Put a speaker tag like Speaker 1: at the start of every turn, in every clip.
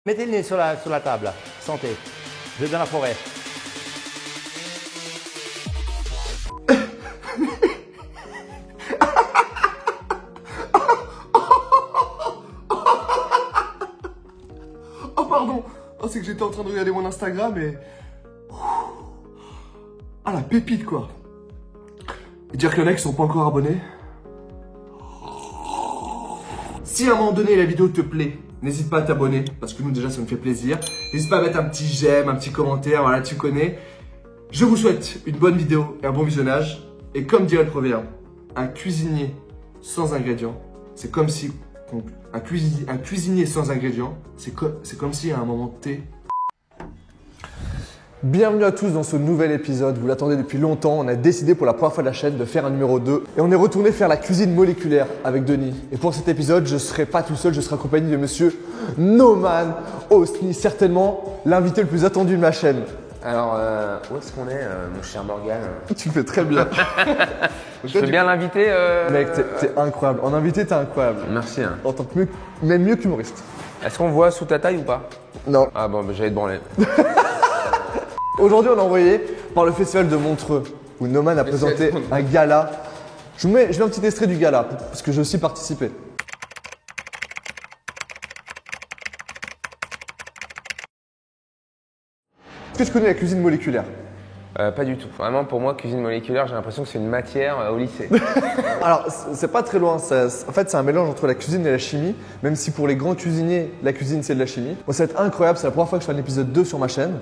Speaker 1: Mettez le nez sur la table. Santé. Vous êtes dans la forêt.
Speaker 2: Oh pardon. Oh, c'est que j'étais en train de regarder mon Instagram et... Ah, la pépite quoi. Et dire qu'il y en a qui sont pas encore abonnés. Si à un moment donné la vidéo te plaît, n'hésite pas à t'abonner, parce que nous déjà ça me fait plaisir. N'hésite pas à mettre un petit j'aime, un petit commentaire, voilà tu connais. Je vous souhaite une bonne vidéo et un bon visionnage. Et comme dirait le proverbe, un cuisinier sans ingrédients, c'est comme si... Un cuisinier sans ingrédients, c'est comme si à un moment T. Bienvenue à tous dans ce nouvel épisode, vous l'attendez depuis longtemps, on a décidé pour la première fois de la chaîne de faire un numéro 2 et on est retourné faire la cuisine moléculaire avec Denis. Et pour cet épisode, je ne serai pas tout seul, je serai accompagné de monsieur Noman Osni, certainement l'invité le plus attendu de ma chaîne.
Speaker 3: Alors, où est-ce qu'on est, mon cher Morgan?
Speaker 2: Tu le fais très bien.
Speaker 3: Je peux bien l'inviter
Speaker 2: Mec, t'es incroyable. En invité, t'es incroyable.
Speaker 3: Merci. Hein.
Speaker 2: En tant que même mieux qu'humoriste.
Speaker 3: Est-ce qu'on voit sous ta taille ou pas?
Speaker 2: Non.
Speaker 3: Ah bon, bah, j'allais te branler.
Speaker 2: Aujourd'hui, on est envoyé par le festival de Montreux où Noman a présenté un gala. Je mets un petit extrait du gala parce que j'ai aussi participé. Est-ce que tu connais la cuisine moléculaire?
Speaker 3: Pas du tout. Vraiment, pour moi, cuisine moléculaire, j'ai l'impression que c'est une matière au lycée.
Speaker 2: Alors, c'est pas très loin. En fait, c'est un mélange entre la cuisine et la chimie. Même si pour les grands cuisiniers, la cuisine, c'est de la chimie. Bon, ça va être incroyable. C'est la première fois que je fais un épisode 2 sur ma chaîne.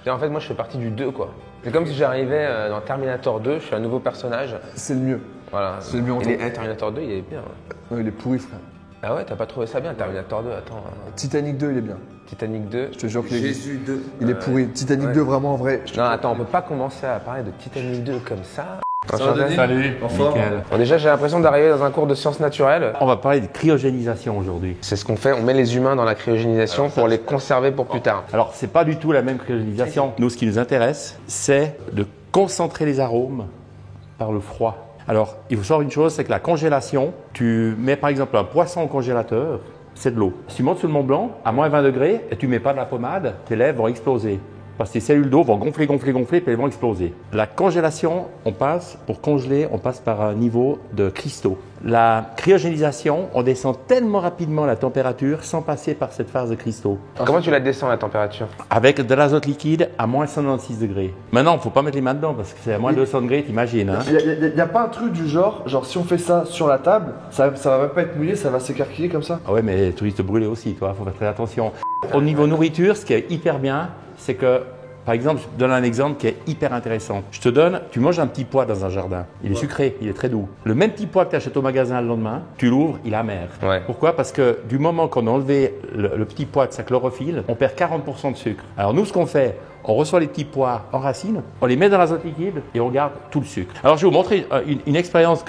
Speaker 3: Et en fait, moi, je fais partie du 2, quoi. C'est comme si j'arrivais dans Terminator 2, je suis un nouveau personnage.
Speaker 2: C'est le mieux.
Speaker 3: Voilà.
Speaker 2: C'est le mieux en temps.
Speaker 3: Terminator 2, il est bien. Ouais.
Speaker 2: Non, il est pourri, frère.
Speaker 3: Ah ouais, t'as pas trouvé ça bien, Terminator 2? Attends.
Speaker 2: Titanic 2, il est bien.
Speaker 3: Titanic 2.
Speaker 2: Je te jure qu'il est bien.
Speaker 3: Jésus 2.
Speaker 2: Il est pourri. Titanic 2, vraiment, en vrai.
Speaker 3: Non, attends, on peut pas commencer à parler de Titanic 2 comme ça.
Speaker 1: Salut, nickel.
Speaker 3: Bon, déjà, j'ai l'impression d'arriver dans un cours de sciences naturelles.
Speaker 1: On va parler de cryogénisation aujourd'hui.
Speaker 3: C'est ce qu'on fait, on met les humains dans la cryogénisation pour les conserver pour plus tard.
Speaker 1: Alors, c'est pas du tout la même cryogénisation. Nous, ce qui nous intéresse, c'est de concentrer les arômes par le froid. Alors, il faut savoir une chose, c'est que la congélation, tu mets par exemple un poisson au congélateur, c'est de l'eau. Si tu montes sur le Mont Blanc, à moins 20 degrés, et tu mets pas de la pommade, tes lèvres vont exploser. Parce que tes cellules d'eau vont gonfler, puis elles vont exploser. La congélation, pour congeler, on passe par un niveau de cristaux. La cryogénisation, on descend tellement rapidement la température sans passer par cette phase de cristaux.
Speaker 3: Comment tu la descends, la température?
Speaker 1: Avec de l'azote liquide à moins 196 degrés. Maintenant, il ne faut pas mettre les mains dedans parce que c'est à moins 200 degrés, t'imagines. Hein?
Speaker 2: Il n'y a pas un truc du genre si on fait ça sur la table, ça va même pas être mouillé, ça va s'écarquiller comme ça?
Speaker 1: Ah ouais, mais tu risques de brûler aussi, toi, il faut faire très attention. Au niveau nourriture, ce qui est hyper bien, c'est que, par exemple, je te donne un exemple qui est hyper intéressant. Tu manges un petit pois dans un jardin. Il est sucré, il est très doux. Le même petit pois que tu achètes au magasin le lendemain, tu l'ouvres, il est amer.
Speaker 3: Ouais.
Speaker 1: Pourquoi? Parce que du moment qu'on a enlevé le petit pois de sa chlorophylle, on perd 40% de sucre. Alors nous, ce qu'on fait, on reçoit les petits pois en racines, on les met dans l'azote liquide et on garde tout le sucre. Alors je vais vous montrer une expérience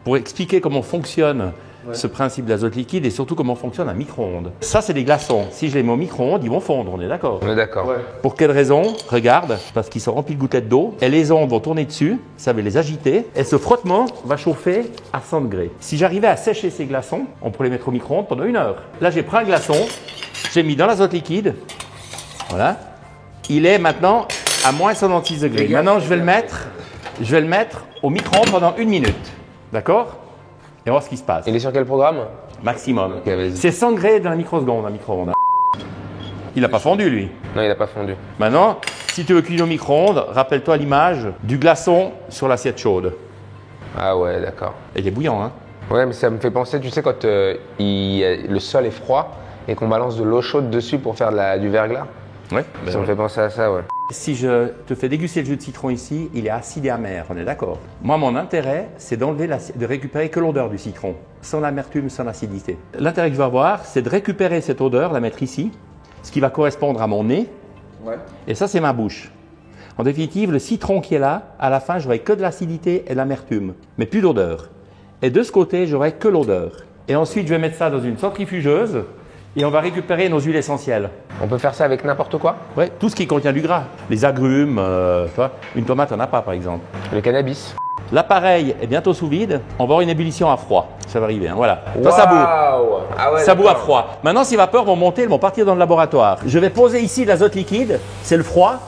Speaker 1: pour expliquer comment fonctionne ce principe d'azote liquide et surtout comment fonctionne un micro-ondes. Ça, c'est des glaçons. Si je les mets au micro-ondes, ils vont fondre, on est d'accord?
Speaker 3: On est d'accord.
Speaker 2: Ouais.
Speaker 1: Pour quelle raison? Regarde, parce qu'ils sont remplis de gouttelettes d'eau et les ondes vont tourner dessus, ça va les agiter et ce frottement va chauffer à 100 degrés. Si j'arrivais à sécher ces glaçons, on pourrait les mettre au micro-ondes pendant 1 heure. Là, j'ai pris un glaçon, j'ai mis dans l'azote liquide, voilà. Il est maintenant à moins 196 degrés. Maintenant, je vais le mettre au micro-ondes pendant 1 minute. D'accord? Et on va voir ce qui se passe.
Speaker 3: Il est sur quel programme?
Speaker 1: Maximum.
Speaker 3: Ok, vas-y.
Speaker 1: C'est 100 degrés dans la microseconde, un micro-ondes. Il n'a pas fondu, lui.
Speaker 3: Non, il n'a pas fondu.
Speaker 1: Maintenant, si tu veux cuire au micro-ondes, rappelle-toi l'image du glaçon sur l'assiette chaude.
Speaker 3: Ah ouais, d'accord.
Speaker 1: Et il est bouillant, hein?
Speaker 3: Ouais, mais ça me fait penser, tu sais, quand le sol est froid et qu'on balance de l'eau chaude dessus pour faire du verglas.
Speaker 1: Ouais.
Speaker 3: Ça me fait penser à ça, ouais.
Speaker 1: Si je te fais déguster le jus de citron ici, il est acide et amer, on est d'accord? Moi, mon intérêt, c'est de récupérer que l'odeur du citron, sans l'amertume, sans l'acidité. L'intérêt que je vais avoir, c'est de récupérer cette odeur, la mettre ici, ce qui va correspondre à mon nez.
Speaker 2: Ouais.
Speaker 1: Et ça, c'est ma bouche. En définitive, le citron qui est là, à la fin, j'aurai que de l'acidité et de l'amertume, mais plus d'odeur. Et de ce côté, j'aurai que l'odeur. Et ensuite, je vais mettre ça dans une centrifugeuse et on va récupérer nos huiles essentielles.
Speaker 3: On peut faire ça avec n'importe quoi?
Speaker 1: Ouais, tout ce qui contient du gras. Les agrumes, tu vois, une tomate, on n'a pas, par exemple.
Speaker 3: Le cannabis?
Speaker 1: L'appareil est bientôt sous vide. On va avoir une ébullition à froid. Ça va arriver, hein, voilà. Toi, ça bout.
Speaker 3: Ah ouais,
Speaker 1: Ça bout à froid. Maintenant, ces vapeurs vont monter, elles vont partir dans le laboratoire. Je vais poser ici de l'azote liquide. C'est le froid.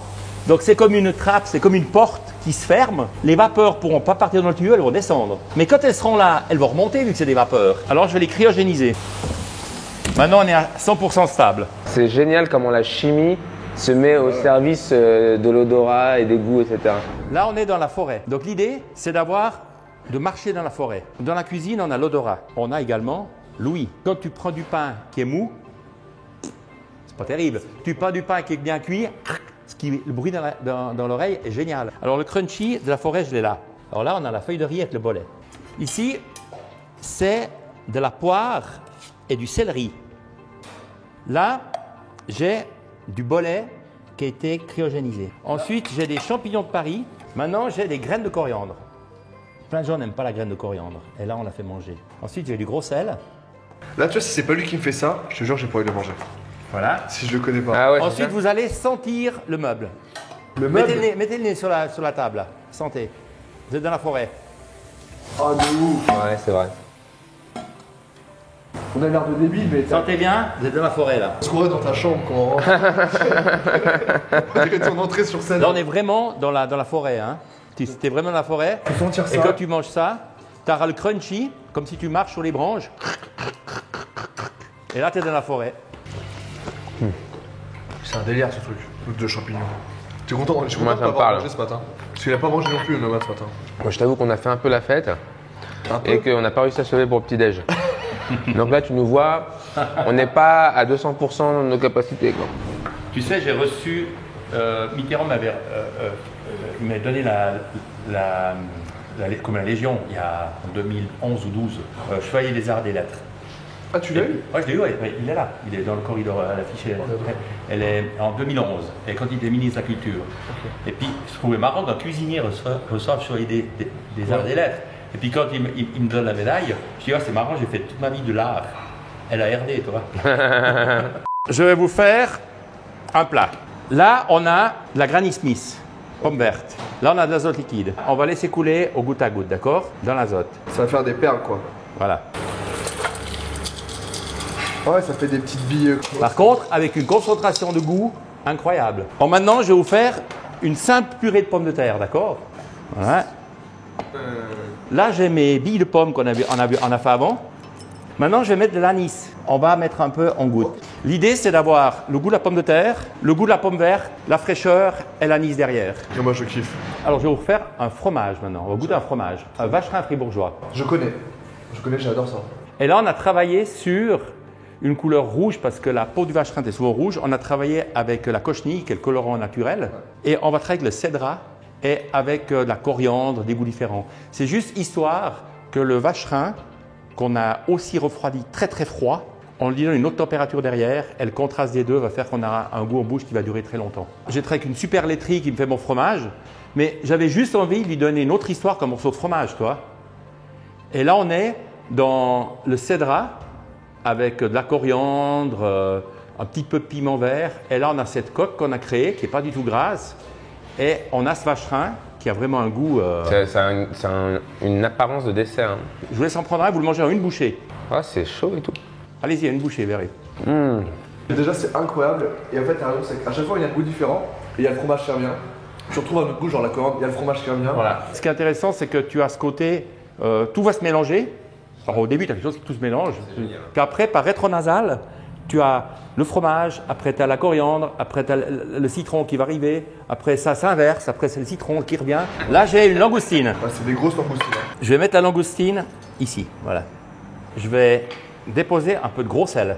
Speaker 1: Donc, c'est comme une trappe, c'est comme une porte qui se ferme. Les vapeurs ne pourront pas partir dans le tuyau, elles vont descendre. Mais quand elles seront là, elles vont remonter vu que c'est des vapeurs. Alors, je vais les cryogéniser. Maintenant, on est à 100% stable.
Speaker 3: C'est génial comment la chimie se met au service de l'odorat et des goûts, etc.
Speaker 1: Là, on est dans la forêt. Donc, l'idée, c'est de marcher dans la forêt. Dans la cuisine, on a l'odorat. On a également l'ouïe. Quand tu prends du pain qui est mou, c'est pas terrible. Tu prends du pain qui est bien cuit, le bruit dans l'oreille est génial. Alors, le crunchy de la forêt, je l'ai là. Alors là, on a la feuille de riz avec le bolet. Ici, c'est de la poire et du céleri. Là, j'ai du bolet qui a été cryogénisé. Ensuite, j'ai des champignons de Paris. Maintenant, j'ai des graines de coriandre. Plein de gens n'aiment pas la graine de coriandre. Et là, on la fait manger. Ensuite, j'ai du gros sel.
Speaker 2: Là, tu vois, si c'est pas lui qui me fait ça, je te jure, j'ai pas envie de le manger.
Speaker 1: Voilà.
Speaker 2: Si je le connais pas.
Speaker 3: Ah ouais,
Speaker 1: Ensuite, vous allez sentir le meuble.
Speaker 2: Le meuble.
Speaker 1: Mettez le nez sur la table. Là. Sentez. Vous êtes dans la forêt.
Speaker 2: Oh, de ouf.
Speaker 3: Ouais, c'est vrai.
Speaker 2: On a l'air de débile, mais
Speaker 1: Sentez bien, vous êtes dans la forêt là.
Speaker 2: on se croirait dans ta chambre quand on rentre. On dirait ton entrée sur scène.
Speaker 1: Là, on est vraiment dans la forêt. Hein. Tu es vraiment dans la forêt.
Speaker 2: Faut sentir ça.
Speaker 1: Et quand tu manges ça, tu auras le crunchy, comme si tu marches sur les branches. Et là, tu es dans la forêt.
Speaker 2: C'est un délire ce truc de champignons. T'es content? Je suis
Speaker 3: Moi,
Speaker 2: content de
Speaker 3: ça me
Speaker 2: pas avoir
Speaker 3: parle.
Speaker 2: mangé ce matin. Parce qu'il a pas mangé non plus le nomade ce matin.
Speaker 3: Moi, je t'avoue qu'on a fait un peu la fête
Speaker 2: Un peu.
Speaker 3: et qu'on n'a pas réussi à se lever pour le petit-déj. Donc là, tu nous vois, on n'est pas à 200% de nos capacités, quoi.
Speaker 1: Tu sais, j'ai reçu. Mitterrand m'avait donné comme la Légion il y a en 2011 ou 12, Chevalier des Arts et des Lettres.
Speaker 2: Ah, tu l'as eu?
Speaker 1: Oui, je l'ai eu, ouais, il est là. Il est dans le corridor à l'affiche. Elle est en 2011, et quand il était ministre de la Culture. Et puis, je trouvais marrant qu'un cuisinier reçoive Chevalier des Arts et des Lettres. Et puis, quand il me donne la médaille, je dis, c'est marrant, j'ai fait toute ma vie de l'art. Elle a RD, toi. Je vais vous faire un plat. Là, on a de la Granny Smith, pomme verte. Là, on a de l'azote liquide. On va laisser couler au goutte à goutte, d'accord? Dans l'azote.
Speaker 2: Ça va faire des perles quoi.
Speaker 1: Voilà.
Speaker 2: Ouais, ça fait des petites billes.
Speaker 1: Par contre, avec une concentration de goût incroyable. Bon, maintenant, je vais vous faire une simple purée de pommes de terre, d'accord? Voilà. Là, j'ai mes billes de pommes qu'on a fait avant. Maintenant, je vais mettre de l'anis. On va mettre un peu en goutte. L'idée, c'est d'avoir le goût de la pomme de terre, le goût de la pomme verte, la fraîcheur et l'anis derrière.
Speaker 2: Et moi, je kiffe.
Speaker 1: Alors, je vais vous faire un fromage maintenant. On va goûter un fromage. Un vacherin fribourgeois.
Speaker 2: Je connais, j'adore ça.
Speaker 1: Et là, on a travaillé sur une couleur rouge parce que la peau du vacherin est souvent rouge. On a travaillé avec la cochenille, qui est le colorant naturel. Et on va travailler avec le cédrat et avec de la coriandre, des goûts différents. C'est juste histoire que le vacherin, qu'on a aussi refroidi très très froid, on lui donne une autre température derrière, et le contraste des deux va faire qu'on aura un goût en bouche qui va durer très longtemps. J'ai travaillé avec une super laiterie qui me fait mon fromage, mais j'avais juste envie de lui donner une autre histoire qu'un morceau de fromage, toi. Et là, on est dans le cédrat avec de la coriandre, un petit peu de piment vert, et là, on a cette coque qu'on a créée, qui n'est pas du tout grasse, et on a ce vacherin qui a vraiment un goût…
Speaker 3: C'est une apparence de dessert. Hein.
Speaker 1: Je vous laisse en prendre un, vous le mangez en une bouchée.
Speaker 3: Ah, c'est chaud et tout.
Speaker 1: Allez-y, une bouchée, verrez.
Speaker 2: Déjà, c'est incroyable. Et en fait, t'as raison, c'est qu'à chaque fois, il y a un goût différent. Et il y a le fromage qui revient. Tu retrouves un autre goût, genre la coriandre, il y a le fromage qui revient.
Speaker 1: Voilà. Ce qui est intéressant, c'est que tu as ce côté, tout va se mélanger. Alors, au début, tu as quelque chose qui tout se mélange. Puis après, par rétronasal, tu as le fromage, après tu as la coriandre, après tu as le citron qui va arriver, après ça s'inverse, après c'est le citron qui revient. Là, j'ai une langoustine.
Speaker 2: Ouais, c'est des grosses langoustines. Hein.
Speaker 1: Je vais mettre la langoustine ici, voilà. Je vais déposer un peu de gros sel.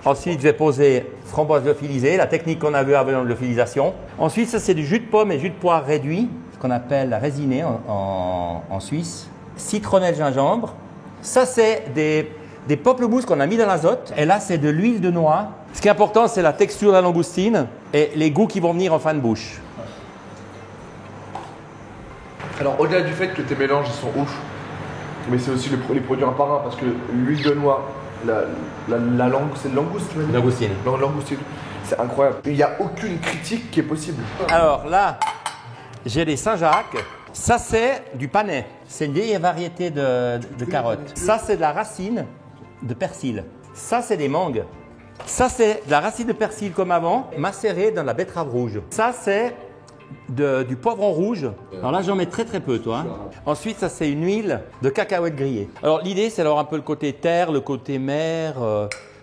Speaker 1: Ensuite, je vais poser framboise lyophilisée, la technique qu'on a vue avant de lyophilisation. Ensuite, ça c'est du jus de pomme et jus de poire réduit, ce qu'on appelle la résinée en Suisse. Citronnelle gingembre. Ça c'est des pamplemousses qu'on a mis dans l'azote. Et là, c'est de l'huile de noix. Ce qui est important, c'est la texture de la langoustine et les goûts qui vont venir en fin de bouche.
Speaker 2: Alors, au-delà du fait que tes mélanges ils sont ouf, mais c'est aussi les produits un par un parce que l'huile de noix, la langue, c'est langouste, tu m'as dit?
Speaker 1: Langoustine.
Speaker 2: Langoustine, c'est incroyable. Il n'y a aucune critique qui est possible.
Speaker 1: Alors là, j'ai des Saint-Jacques. Ça, c'est du panais. C'est une vieille variété de carottes. Ça, c'est de la racine de persil. Ça, c'est des mangues. Ça, c'est de la racine de persil comme avant, macérée dans la betterave rouge. Ça, c'est du poivron rouge. Alors là, j'en mets très très peu, toi. Ensuite, ça, c'est une huile de cacahuètes grillées. Alors, l'idée, c'est d'avoir un peu le côté terre, le côté mer,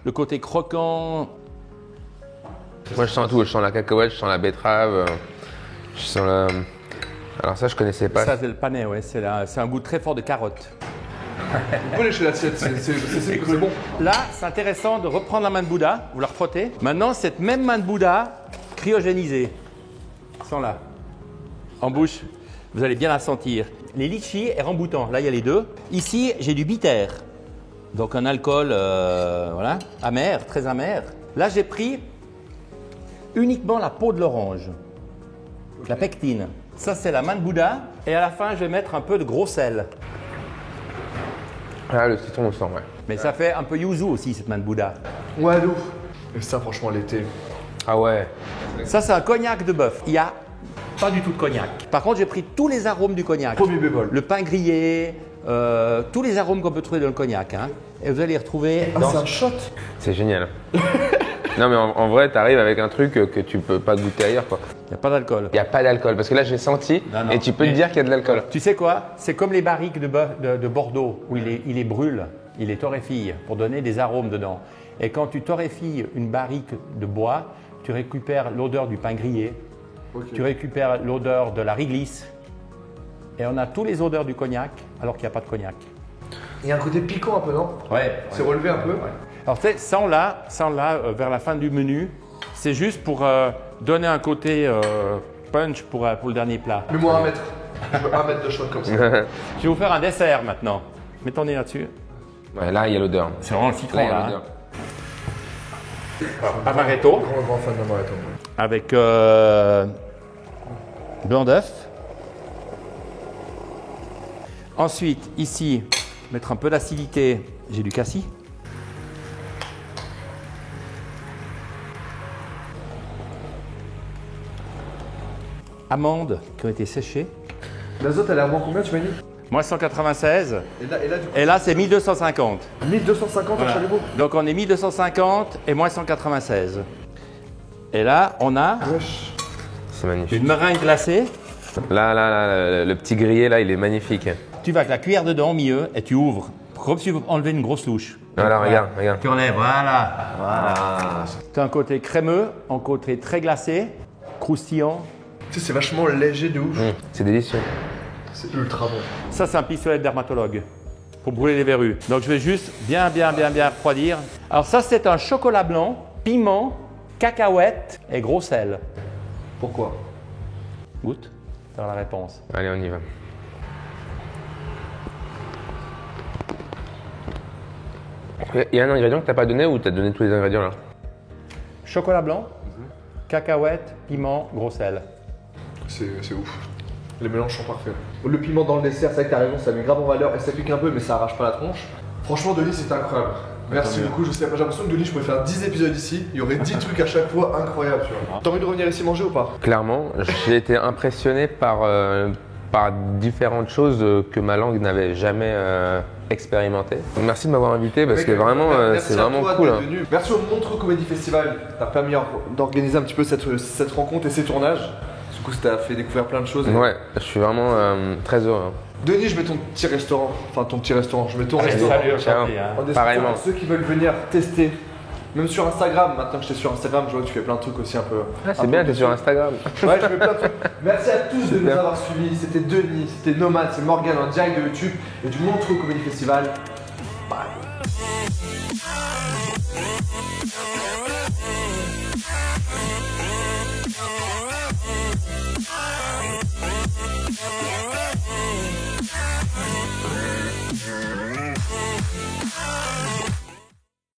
Speaker 1: le côté croquant.
Speaker 3: Moi, je sens tout. Je sens la cacahuète, je sens la betterave, je sens la... Alors ça, je connaissais pas.
Speaker 1: Ça, c'est le panais, ouais. C'est un goût très fort de carotte.
Speaker 2: On peut lécher l'assiette, c'est bon.
Speaker 1: Là, c'est intéressant de reprendre la main de Bouddha, vous la refrottez. Maintenant, cette même main de Bouddha, cryogénisée, sans là, en bouche, vous allez bien la sentir. Les litchis et ramboutans, là, il y a les deux. Ici, j'ai du bitter, donc un alcool voilà, amer, très amer. Là, j'ai pris uniquement la peau de l'orange, la pectine. Ça, c'est la main de Bouddha. Et à la fin, je vais mettre un peu de gros sel.
Speaker 3: Ah, le citron, on le sent, ouais.
Speaker 1: Mais ça fait un peu yuzu aussi, cette main de Bouddha.
Speaker 2: Ouais, de ouf. Et ça, franchement, l'été.
Speaker 3: Ah ouais.
Speaker 1: Ça, c'est un cognac de bœuf. Il n'y a pas du tout de cognac. Par contre, j'ai pris tous les arômes du cognac.
Speaker 2: Premier bémol.
Speaker 1: Le pain grillé, tous les arômes qu'on peut trouver dans le cognac. Hein. Et vous allez les retrouver
Speaker 2: Ah,
Speaker 1: dans...
Speaker 2: c'est un shot.
Speaker 3: C'est génial. Non, mais en vrai, t'arrives avec un truc que tu peux pas goûter ailleurs, quoi.
Speaker 1: Il n'y a pas d'alcool.
Speaker 3: Il n'y a pas d'alcool, parce que là, j'ai senti,
Speaker 1: Non,
Speaker 3: et tu peux te dire qu'il y a de l'alcool.
Speaker 1: Tu sais quoi? C'est comme les barriques de Bordeaux, où il les brûle, il les torréfie pour donner des arômes dedans. Et quand tu torréfies une barrique de bois, tu récupères l'odeur du pain grillé, tu récupères l'odeur de la réglisse, et on a tous les odeurs du cognac, alors qu'il n'y a pas de cognac.
Speaker 2: Il y a un côté piquant un peu, non?
Speaker 1: Ouais.
Speaker 2: C'est relevé un peu?
Speaker 1: Ouais. Alors tu sais, ça on l'a vers la fin du menu. C'est juste pour donner un côté punch pour le dernier plat.
Speaker 2: Mets-moi 1 mètre. Je veux 1 mètre de shot comme ça.
Speaker 1: Je vais vous faire un dessert maintenant. Mets ton nez là-dessus.
Speaker 3: Ouais, là, il y a l'odeur.
Speaker 1: C'est vraiment le citron
Speaker 3: Là, il y a
Speaker 1: là.
Speaker 3: l'odeur.
Speaker 1: Amaretto
Speaker 2: Grand fan d'amaretto.
Speaker 1: avec blanc d'œuf. Ensuite, ici, mettre un peu d'acidité. J'ai du cassis. Amandes qui ont été séchées.
Speaker 2: L'azote, elle est à moins combien, tu m'as dit?
Speaker 1: Moins 196.
Speaker 2: Et là, du coup,
Speaker 1: Et là, c'est 1250.
Speaker 2: 1250 à Chalumeau.
Speaker 1: Donc, on est 1250 et moins 196. Et là, on a
Speaker 2: Wesh.
Speaker 3: C'est magnifique.
Speaker 1: une meringue glacée.
Speaker 3: Là, le petit grillé, là, il est magnifique.
Speaker 1: Tu vas avec la cuillère dedans au milieu et tu ouvres. Comme si tu veux enlever une grosse louche.
Speaker 3: Voilà, regarde.
Speaker 1: Tu enlèves, voilà. Tu as un côté crémeux, un côté très glacé, croustillant.
Speaker 2: Tu sais, c'est vachement léger de ouf.
Speaker 3: C'est délicieux.
Speaker 2: C'est ultra bon.
Speaker 1: Ça, c'est un pistolet de dermatologue pour brûler les verrues. Donc, je vais juste bien refroidir. Alors, ça, c'est un chocolat blanc, piment, cacahuète et gros sel.
Speaker 2: Pourquoi?
Speaker 1: Goûte, tu la réponse.
Speaker 3: Allez, on y va. Il y a un ingrédient que t'as pas donné ou t'as donné tous les ingrédients là?
Speaker 1: Chocolat blanc, cacahuète, piment, gros sel.
Speaker 2: C'est ouf. Les mélanges sont parfaits. Le piment dans le dessert, c'est vrai que t'as raison, ça met grave en valeur et ça pique un peu, mais ça arrache pas la tronche. Franchement, Denis, c'était incroyable. Merci beaucoup. J'ai l'impression que Denis, je pourrais faire 10 épisodes ici. Il y aurait 10 trucs à chaque fois incroyables. Tu vois. T'as envie de revenir ici manger ou pas?
Speaker 3: Clairement, j'ai été impressionné par différentes choses que ma langue n'avait jamais expérimentées. Donc, merci de m'avoir invité parce que vraiment, c'est vraiment cool. Hein.
Speaker 2: Merci au Montreux Comedy Festival. T'as permis d'organiser un petit peu cette rencontre et ces tournages. Du coup, ça t'a fait découvrir plein de choses.
Speaker 3: Ouais, je suis vraiment très heureux.
Speaker 2: Denis, je mets ton petit restaurant. Enfin, ton petit restaurant. Je mets ton restaurant.
Speaker 1: Salut,
Speaker 3: Ciao.
Speaker 1: enchanté, hein.
Speaker 2: En description
Speaker 3: Pareillement.
Speaker 2: pour ceux qui veulent venir tester. Même sur Instagram, maintenant que j'étais sur Instagram, je vois que tu fais plein de trucs aussi un peu.
Speaker 3: C'est bien, t'es sur Instagram.
Speaker 2: Ouais, je fais plein de trucs. Merci à tous de nous avoir suivis. C'était Denis, c'était Nomad, c'est Morgan en direct de YouTube et du Montreux Comedy Festival.